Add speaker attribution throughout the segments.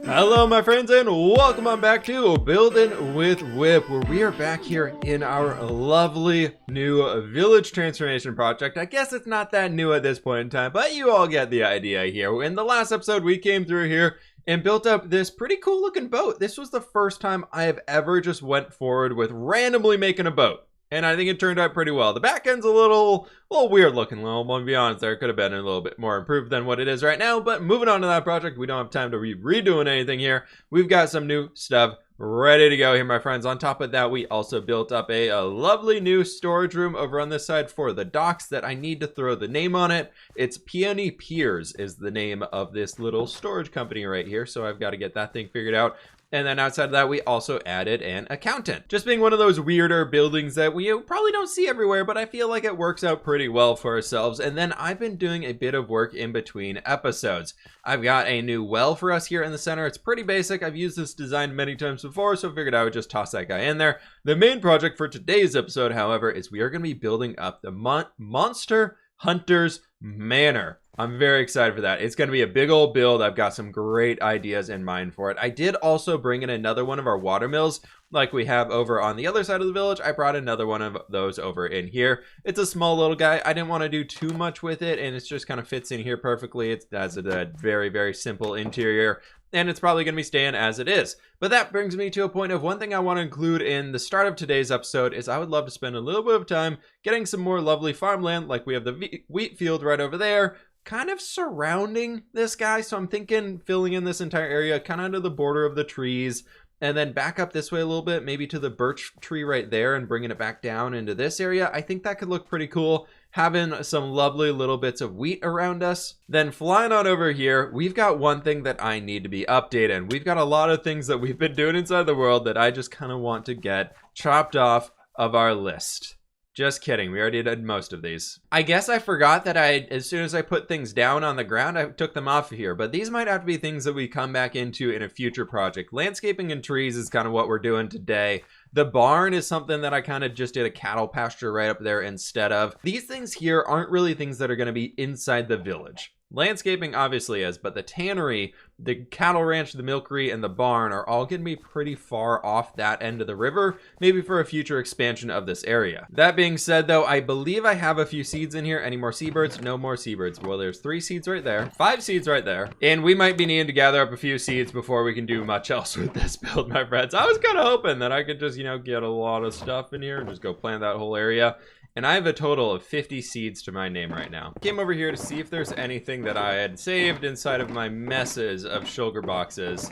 Speaker 1: Hello my friends and welcome on back to Building with Whip, where we are back here in our lovely new village transformation project. I guess it's not that new at this point in time, but you all get the idea here. In the last episode we came through here and built up this pretty cool looking boat. This was the first time I have ever just went forward with randomly making a boat. And I think it turned out pretty well. The back end's a little weird looking. Well, to be honest, there it could have been a little bit more improved than what it is right now. But moving on to that project, we don't have time to be redoing anything here. We've got some new stuff ready to go here, my friends. On top of that, we also built up a lovely new storage room over on this side for the docks that I need to throw the name on it. It's Peony Piers is the name of this little storage company right here. So I've got to get that thing figured out. And then outside of that, we also added an accountant. Just being one of those weirder buildings that we probably don't see everywhere, but I feel like it works out pretty well for ourselves. And then I've been doing a bit of work in between episodes. I've got a new well for us here in the center. It's pretty basic. I've used this design many times before, so I figured I would just toss that guy in there. The main project for today's episode, however, is we are going to be building up the Monster Hunter's Manor. I'm very excited for that. It's going to be a big old build. I've got some great ideas in mind for it. I did also bring in another one of our water mills like we have over on the other side of the village. I brought another one of those over in here. It's a small little guy. I didn't want to do too much with it, and it just kind of fits in here perfectly. It has a very, very simple interior, and it's probably going to be staying as it is. But that brings me to a point of one thing I want to include in the start of today's episode is I would love to spend a little bit of time getting some more lovely farmland, like we have the wheat field right over there, kind of surrounding this guy. So I'm thinking filling in this entire area kind of under the border of the trees, and then back up this way a little bit, maybe to the birch tree right there and bringing it back down into this area. I think that could look pretty cool, having some lovely little bits of wheat around us. Then flying on over here, we've got one thing that I need to be updated. We've got a lot of things that we've been doing inside the world that I just kind of want to get chopped off of our list. Just kidding, we already did most of these. I guess I forgot that as soon as I put things down on the ground, I took them off of here, but these might have to be things that we come back into in a future project. Landscaping and trees is kind of what we're doing today. The barn is something that I kind of just did a cattle pasture right up there instead of. These things here aren't really things that are going to be inside the village. Landscaping obviously is, but the tannery, the cattle ranch, the milkery, and the barn are all going to be pretty far off that end of the river, maybe for a future expansion of this area. That being said, though, I believe I have a few seeds in here. Any more seabirds? No more seabirds. Well, there's 3 seeds right there, 5 seeds right there, and we might be needing to gather up a few seeds before we can do much else with this build, my friends. I was kind of hoping that I could just, get a lot of stuff in here and just go plant that whole area. And I have a total of 50 seeds to my name right now. Came over here to see if there's anything that I had saved inside of my messes of sugar boxes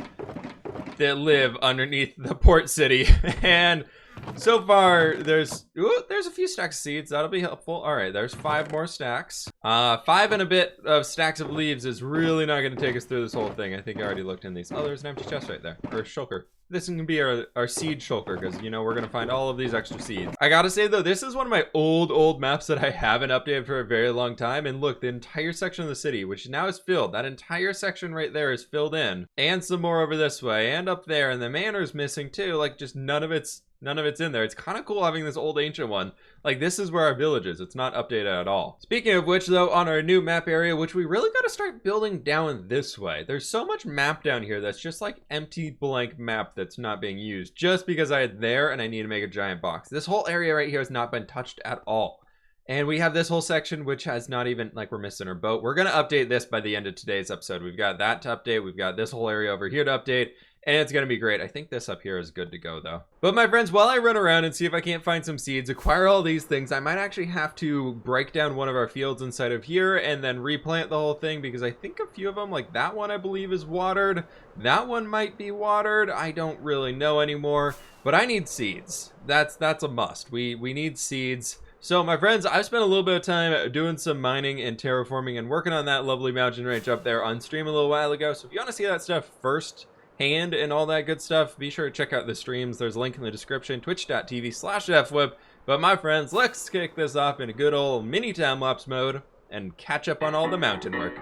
Speaker 1: that live underneath the port city. And so far, there's a few stacks of seeds. That'll be helpful. All right, there's 5 more stacks. 5 and a bit of stacks of leaves is really not going to take us through this whole thing. I think I already looked in these. Oh, there's an empty chest right there, or a shulker. This can be our seed shulker because, we're going to find all of these extra seeds. I got to say, though, this is one of my old maps that I haven't updated for a very long time. And look, the entire section of the city, which now is filled, that entire section right there is filled in. And some more over this way and up there. And the manor's missing too. Like, just none of it's in there. It's kind of cool having this old ancient one. Like, this is where our village is. It's not updated at all. Speaking of which, though, on our new map area, which we really got to start building down this way. There's so much map down here that's just like empty blank map that's not being used just because I had there and I need to make a giant box. This whole area right here has not been touched at all. And we have this whole section which has not even, like, we're missing our boat. We're going to update this by the end of today's episode. We've got that to update. We've got this whole area over here to update. And it's going to be great. I think this up here is good to go, though. But my friends, while I run around and see if I can't find some seeds, acquire all these things, I might actually have to break down one of our fields inside of here and then replant the whole thing, because I think a few of them, like that one I believe is watered. That one might be watered. I don't really know anymore. But I need seeds. That's a must. We need seeds. So my friends, I've spent a little bit of time doing some mining and terraforming and working on that lovely mountain range up there on stream a little while ago. So if you want to see that stuff first hand and all that good stuff, be sure to check out the streams. There's a link in the description, twitch.tv/fWhip. But my friends, let's kick this off in a good old mini time-lapse mode and catch up on all the mountain work.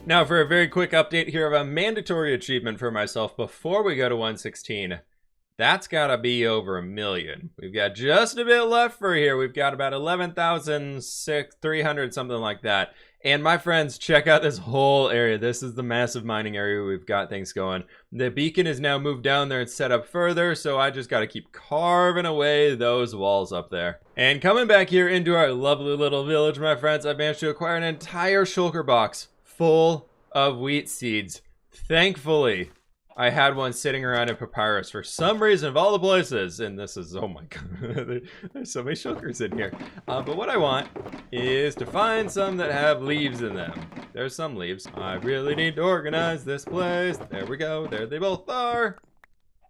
Speaker 1: Now for a very quick update here of a mandatory achievement for myself before we go to 116. That's gotta be over 1 million. We've got just a bit left for here. We've got about 11,300, something like that. And my friends, check out this whole area. This is the massive mining area. We've got things going. The beacon is now moved down there and set up further, so I just gotta keep carving away those walls up there. And coming back here into our lovely little village, my friends, I've managed to acquire an entire shulker box full of wheat seeds. Thankfully, I had one sitting around in papyrus for some reason of all the places, and this is, oh my god, there's so many shulkers in here. But what I want is to find some that have leaves in them. There's some leaves. I really need to organize this place. There we go. There they both are.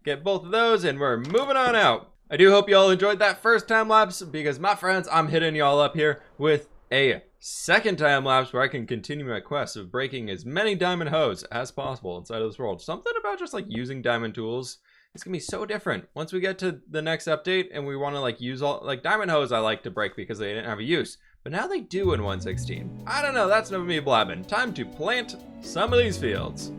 Speaker 1: Get both of those, and we're moving on out. I do hope you all enjoyed that first time lapse, because my friends, I'm hitting y'all up here with a second time lapse where I can continue my quest of breaking as many diamond hoes as possible inside of this world. Something about just like using diamond tools, it's gonna be so different once we get to the next update and we want to like use all like diamond hoes. I like to break because they didn't have a use, but now they do in 116. I don't know, that's not me blabbing. Time to plant some of these fields.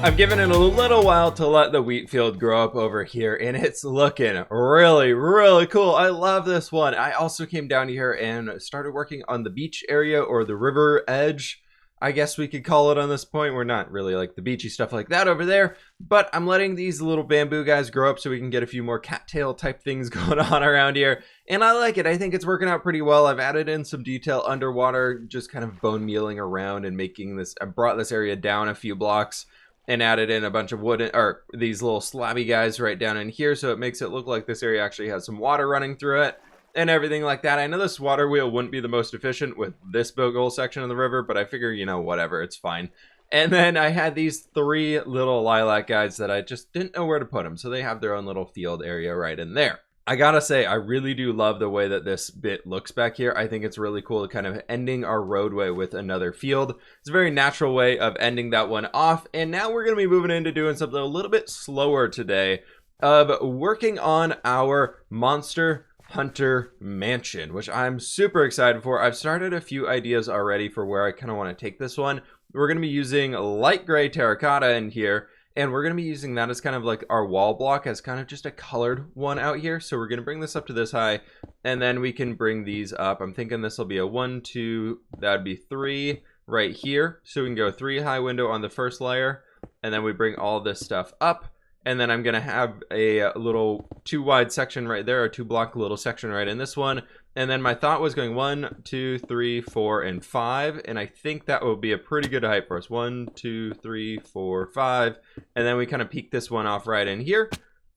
Speaker 1: I've given it a little while to let the wheat field grow up over here, and it's looking really, really cool. I love this one. I also came down here and started working on the beach area, or the river edge, I guess we could call it on this point. We're not really like the beachy stuff like that over there, but I'm letting these little bamboo guys grow up so we can get a few more cattail type things going on around here. And I like it. I think it's working out pretty well. I've added in some detail underwater, just kind of bone mealing around and making this, I brought this area down a few blocks and added in a bunch of wooden, or these little slabby guys right down in here, so it makes it look like this area actually has some water running through it and everything like that. I know this water wheel wouldn't be the most efficient with this big old section of the river, but I figure, you know, whatever, it's fine. And then I had these 3 little lilac guys that I just didn't know where to put them, so they have their own little field area right in there. I gotta say, I really do love the way that this bit looks back here. I think it's really cool to kind of ending our roadway with another field. It's a very natural way of ending that one off. And now we're gonna be moving into doing something a little bit slower today of working on our monster hunter mansion, which I'm super excited for. I've started a few ideas already for where I kind of want to take this one. We're gonna be using light gray terracotta in here, and we're going to be using that as kind of like our wall block as kind of just a colored one out here. So we're going to bring this up to this high, and then we can bring these up. I'm thinking this will be a 1, 2, that'd be 3 right here. So we can go 3 high window on the first layer, and then we bring all this stuff up. And then I'm going to have a little 2 wide section right there, a 2 block little section right in this one. And then my thought was going 1, 2, 3, 4, and 5. And I think that will be a pretty good height for us. 1, 2, 3, 4, 5. And then we kind of peek this one off right in here.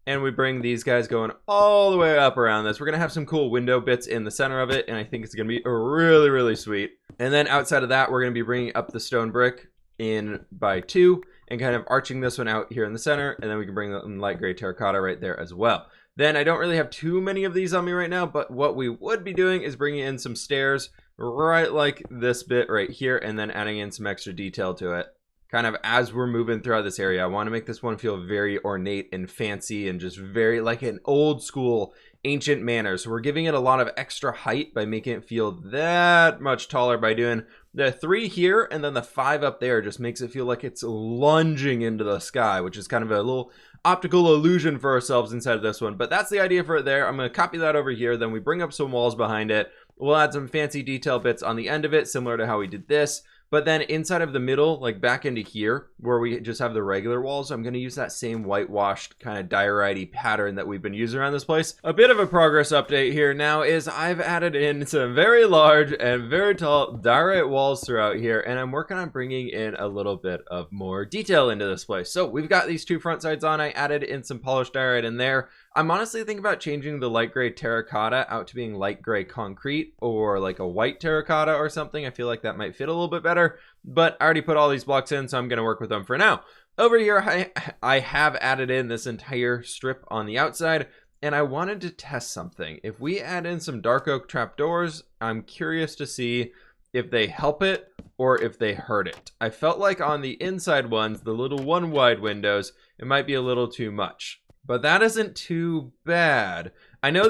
Speaker 1: And we bring these guys going all the way up around this. We're going to have some cool window bits in the center of it. And I think it's going to be really, really sweet. And then outside of that, we're going to be bringing up the stone brick in by 2. And kind of arching this one out here in the center. And then we can bring the light gray terracotta right there as well. Then I don't really have too many of these on me right now, but what we would be doing is bringing in some stairs right like this bit right here, and then adding in some extra detail to it. Kind of as we're moving throughout this area, I want to make this one feel very ornate and fancy and just very like an old school ancient manor. So we're giving it a lot of extra height by making it feel that much taller by doing the 3 here, and then the 5 up there just makes it feel like it's lunging into the sky, which is kind of a little optical illusion for ourselves inside of this one. But that's the idea for it there. I'm going to copy that over here. Then we bring up some walls behind it. We'll add some fancy detail bits on the end of it, similar to how we did this. But then inside of the middle, like back into here, where we just have the regular walls, I'm going to use that same whitewashed kind of diorite-y pattern that we've been using around this place. A bit of a progress update here now is I've added in some very large and very tall diorite walls throughout here, and I'm working on bringing in a little bit of more detail into this place. So we've got these two front sides on. I added in some polished diorite in there. I'm honestly thinking about changing the light gray terracotta out to being light gray concrete or like a white terracotta or something. I feel like that might fit a little bit better, but I already put all these blocks in, so I'm going to work with them for now. Over here, I have added in this entire strip on the outside, and I wanted to test something. If we add in some dark oak trapdoors, I'm curious to see if they help it or if they hurt it. I felt like on the inside ones, the little one wide windows, it might be a little too much. But that isn't too bad. I know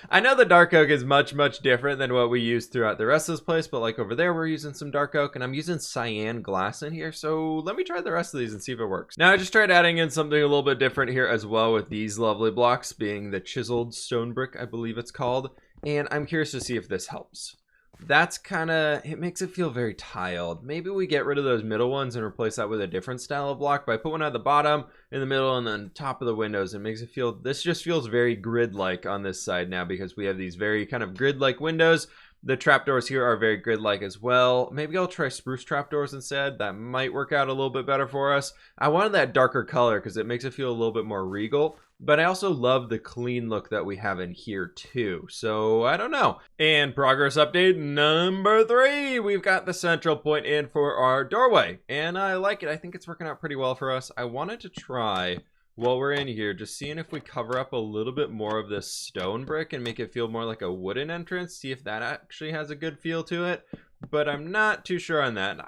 Speaker 1: I know the dark oak is much different than what we use throughout the rest of this place, but like over there we're using some dark oak, and I'm using cyan glass in here, so let me try the rest of these and see if it works. Now I just tried adding in something a little bit different here as well with these lovely blocks, being the chiseled stone brick, I believe it's called, and I'm curious to see if this helps. That's kind of, it makes it feel very tiled. Maybe we get rid of those middle ones and replace that with a different style of block, but I put one at the bottom, in the middle, and then top of the windows. It makes it feel, this just feels very grid-like on this side now because we have these very kind of grid-like windows. The trapdoors here are very grid-like as well. Maybe I'll try spruce trapdoors instead. That might work out a little bit better for us. I wanted that darker color because it makes it feel a little bit more regal. But I also love the clean look that we have in here too. So I don't know. And progress update number 3. We've got the central point in for our doorway. And I like it. I think it's working out pretty well for us. I wanted to try, while we're in here, just seeing if we cover up a little bit more of this stone brick and make it feel more like a wooden entrance. See if that actually has a good feel to it. But I'm not too sure on that.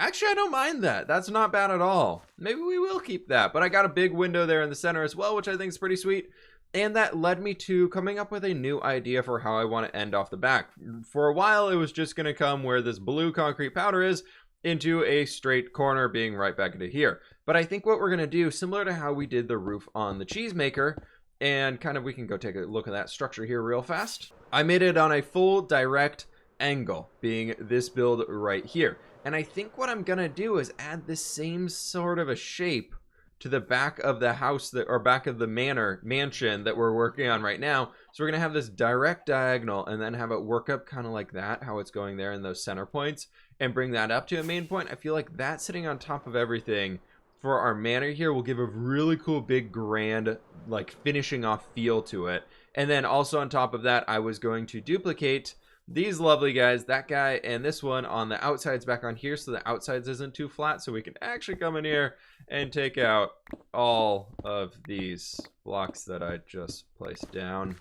Speaker 1: Actually, I don't mind that. That's not bad at all. Maybe we will keep that. But I got a big window there in the center as well, which I think is pretty sweet. And that led me to coming up with a new idea for how I want to end off the back. For a while, it was just going to come where this blue concrete powder is into a straight corner being right back into here. But I think what we're going to do, similar to how we did the roof on the cheesemaker, and kind of we can go take a look at that structure here real fast. I made it on a full direct angle, being this build right here. And I think what I'm gonna do is add the same sort of a shape to the back of the house that, or back of the mansion that we're working on right now. So we're gonna have this direct diagonal and then have it work up kind of like that, how it's going there in those center points, and bring that up to a main point. I feel like that sitting on top of everything for our manor here will give a really cool, big, grand, like finishing off feel to it. And then also on top of that, I was going to duplicate these lovely guys, that guy and this one on the outsides back on here, so the outsides isn't too flat, so we can actually come in here and take out all of these blocks that I just placed down.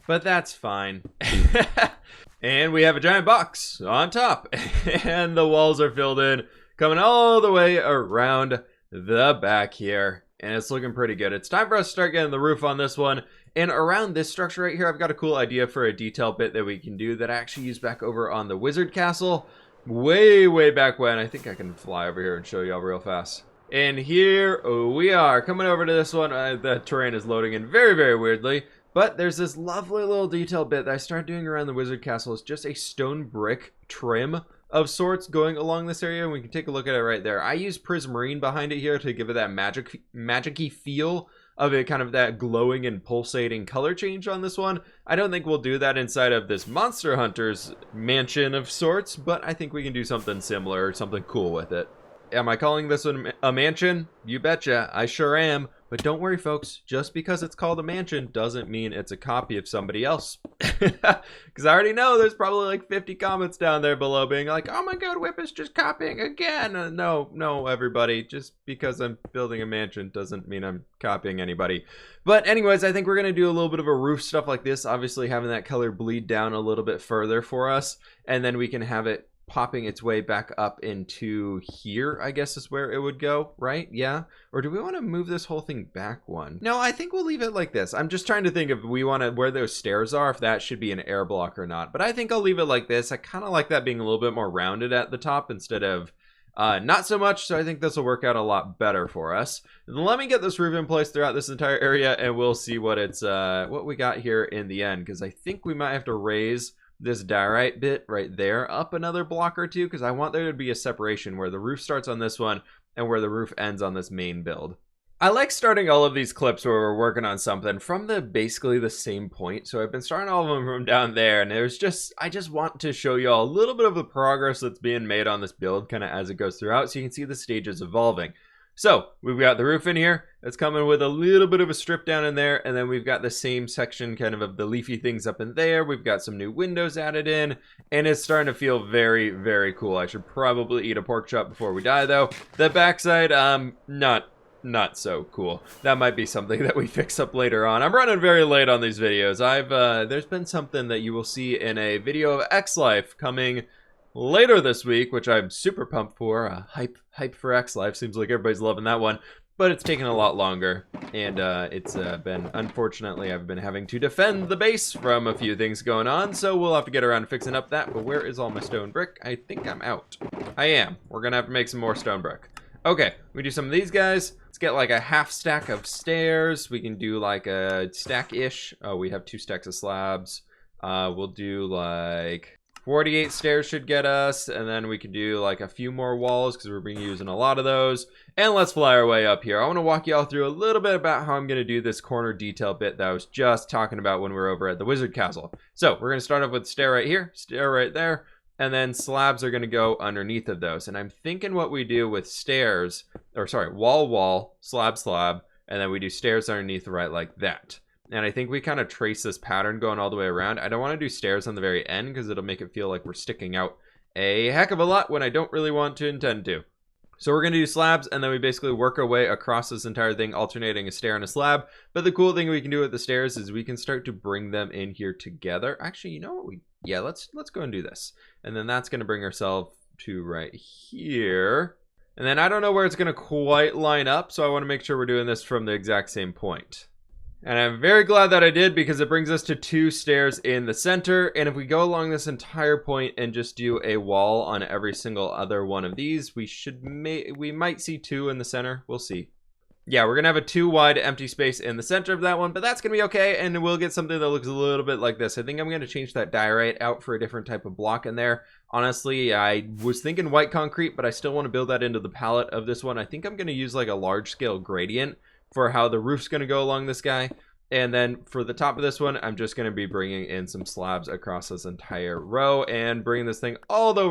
Speaker 1: But that's fine. And we have a giant box on top, and the walls are filled in, coming all the way around the back here, and it's looking pretty good. It's time for us to start getting the roof on this one. And around this structure right here, I've got a cool idea for a detail bit that we can do that I actually used back over on the wizard castle way back when. I think I can fly over here and show y'all real fast. And here we are coming over to this one. The terrain is loading in very weirdly, but there's this lovely little detail bit that I started doing around the wizard castle. It's just a stone brick trim of sorts going along this area, and we can take a look at it right there. I use prismarine behind it here to give it that magic-y feel of it, kind of that glowing and pulsating color change on this one. I don't think we'll do that inside of this Monster Hunter's mansion of sorts, but I think we can do something similar or something cool with it. Am I calling this one a mansion? You betcha, I sure am. But don't worry, folks, just because it's called a mansion doesn't mean it's a copy of somebody else. Because I already know there's probably like 50 comments down there below being like, oh my god, Whip is just copying again. No, everybody. Just because I'm building a mansion doesn't mean I'm copying anybody. But anyways, I think we're going to do a little bit of a roof stuff like this. Obviously having that color bleed down a little bit further for us. And then we can have it popping its way back up into here, I guess is where it would go, right? Yeah. Or do we want to move this whole thing back one? No, I think we'll leave it like this. I'm just trying to think if we want to, where those stairs are, if that should be an air block or not. But I think I'll leave it like this. I kind of like that being a little bit more rounded at the top instead of not so much. So I think this will work out a lot better for us. Let me get this roof in place throughout this entire area, and we'll see what it's what we got here in the end, because I think we might have to raise this diorite bit right there up another block or two, because I want there to be a separation where the roof starts on this one and where the roof ends on this main build. I like starting all of these clips where we're working on something from basically the same point. So I've been starting all of them from down there, and I just want to show you all a little bit of the progress that's being made on this build kind of as it goes throughout, so you can see the stages evolving. So we've got the roof in here. It's coming with a little bit of a strip down in there, and then we've got the same section kind of the leafy things up in there. We've got some new windows added in, and it's starting to feel very, very cool. I should probably eat a pork chop before we die, though. The backside, not so cool. That might be something that we fix up later on. I'm running very late on these videos. There's been something that you will see in a video of X Life coming later this week, which I'm super pumped for. Hype for X Life. Seems like everybody's loving that one, but it's taken a lot longer, and it's been, unfortunately, I've been having to defend the base from a few things going on, so we'll have to get around to fixing up that. But where is all my stone brick? I think I'm out. I am. We're gonna have to make some more stone brick. Okay, we do some of these guys. Let's get like a half stack of stairs. We can do like a stack-ish. Oh, we have 2 stacks of slabs. We'll do like 48 stairs should get us, and then we can do like a few more walls because we're using a lot of those. And let's fly our way up here. I want to walk you all through a little bit about how I'm going to do this corner detail bit that I was just talking about when we were over at the Wizard Castle. So we're going to start off with stair right here, stair right there, and then slabs are going to go underneath of those. And I'm thinking what we do with stairs, or sorry, wall, slab, and then we do stairs underneath right like that. And I think we kind of trace this pattern going all the way around. I don't want to do stairs on the very end because it'll make it feel like we're sticking out a heck of a lot when I don't really want to intend to. So we're going to do slabs, and then we basically work our way across this entire thing, alternating a stair and a slab. But the cool thing we can do with the stairs is we can start to bring them in here together. Actually, you know what? Yeah, let's go and do this. And then that's going to bring ourselves to right here. And then I don't know where it's going to quite line up, so I want to make sure we're doing this from the exact same point. And I'm very glad that I did, because it brings us to 2 stairs in the center. And if we go along this entire point and just do a wall on every single other one of these, we might see 2 in the center. We'll see. Yeah, we're gonna have a 2 wide empty space in the center of that one, but that's gonna be okay, and we'll get something that looks a little bit like this. I think I'm gonna change that diorite out for a different type of block in there. Honestly, I was thinking white concrete, but I still want to build that into the palette of this one. I think I'm gonna use like a large scale gradient for how the roof's gonna go along this guy. And then for the top of this one, I'm just going to be bringing in some slabs across this entire row and bringing this thing all the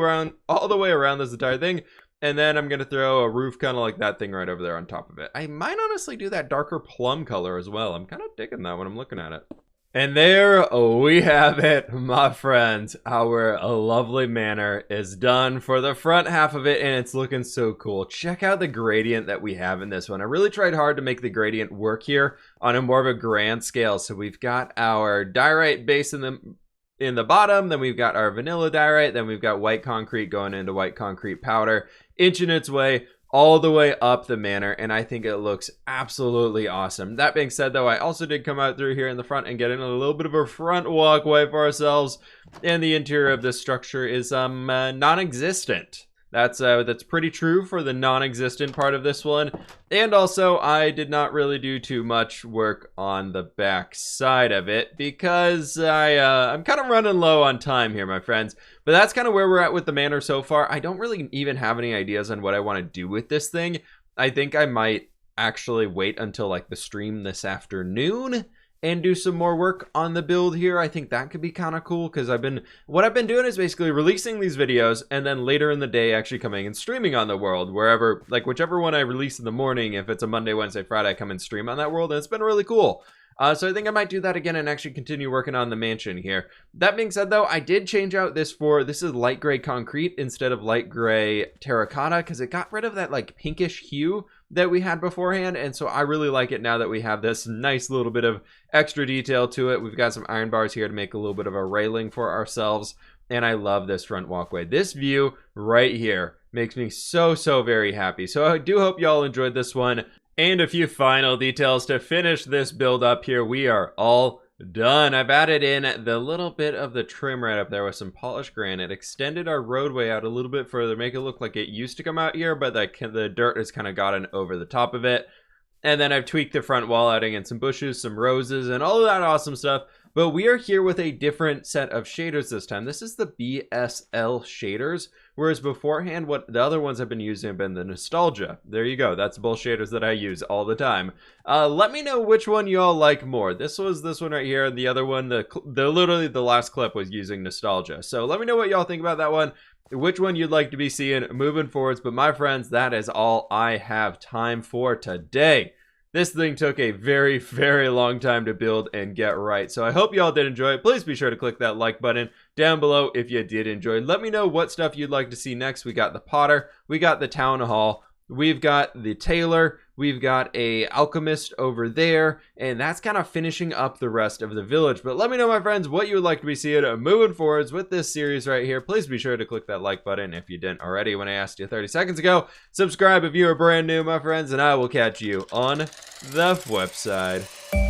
Speaker 1: way around this entire thing. And then I'm going to throw a roof kind of like that thing right over there on top of it. I might honestly do that darker plum color as well. I'm kind of digging that when I'm looking at it. And there we have it, my friends. Our lovely manor is done for the front half of it, and it's looking so cool. Check out the gradient that we have in this one. I really tried hard to make the gradient work here on a more of a grand scale. So we've got our diorite base in the bottom, then we've got our vanilla diorite, then we've got white concrete going into white concrete powder, inching its way all the way up the manor, and I think it looks absolutely awesome. That being said, though, I also did come out through here in the front and get in a little bit of a front walkway for ourselves, and the interior of this structure is non-existent. That's pretty true for the non-existent part of this one. And also, I did not really do too much work on the back side of it because I'm kind of running low on time here, my friends. But that's kind of where we're at with the manor so far. I don't really even have any ideas on what I want to do with this thing. I think I might actually wait until like the stream this afternoon and do some more work on the build here. I think that could be kind of cool, because what I've been doing is basically releasing these videos and then later in the day actually coming and streaming on the world, wherever, like whichever one I release in the morning. If it's a Monday, Wednesday, Friday, I come and stream on that world, and it's been really cool. So I think I might do that again and actually continue working on the mansion here. That being said, though, I did change out this is light gray concrete instead of light gray terracotta, because it got rid of that like pinkish hue that we had beforehand, and so I really like it now that we have this nice little bit of extra detail to it. We've got some iron bars here to make a little bit of a railing for ourselves, and I love this front walkway. This view right here makes me so very happy. So I do hope y'all enjoyed this one. And a few final details to finish this build up here. We are all done. I've added in the little bit of the trim right up there with some polished granite, extended our roadway out a little bit further, make it look like it used to come out here, but the dirt has kind of gotten over the top of it. And then I've tweaked the front wall, adding in some bushes, some roses, and all of that awesome stuff. But we are here with a different set of shaders this time. This is the BSL shaders, whereas beforehand, what the other ones I've been using have been the nostalgia. There you go. That's both shaders that I use all the time. Let me know which one you all like more. This was this one right here, and the other one, literally the last clip was using nostalgia. So let me know what y'all think about that one. Which one you'd like to be seeing moving forwards. But my friends, that is all I have time for today. This thing took a very, very long time to build and get right. So I hope y'all did enjoy it. Please be sure to click that like button down below if you did enjoy. Let me know what stuff you'd like to see next. We got the Potter, we got the Town Hall, we've got the Tailor, we've got a Alchemist over there, and that's kind of finishing up the rest of the village. But let me know, my friends, what you would like to be seeing moving forwards with this series right here. Please be sure to click that like button if you didn't already when I asked you 30 seconds ago. Subscribe if you are brand new, my friends, and I will catch you on the fWhip side.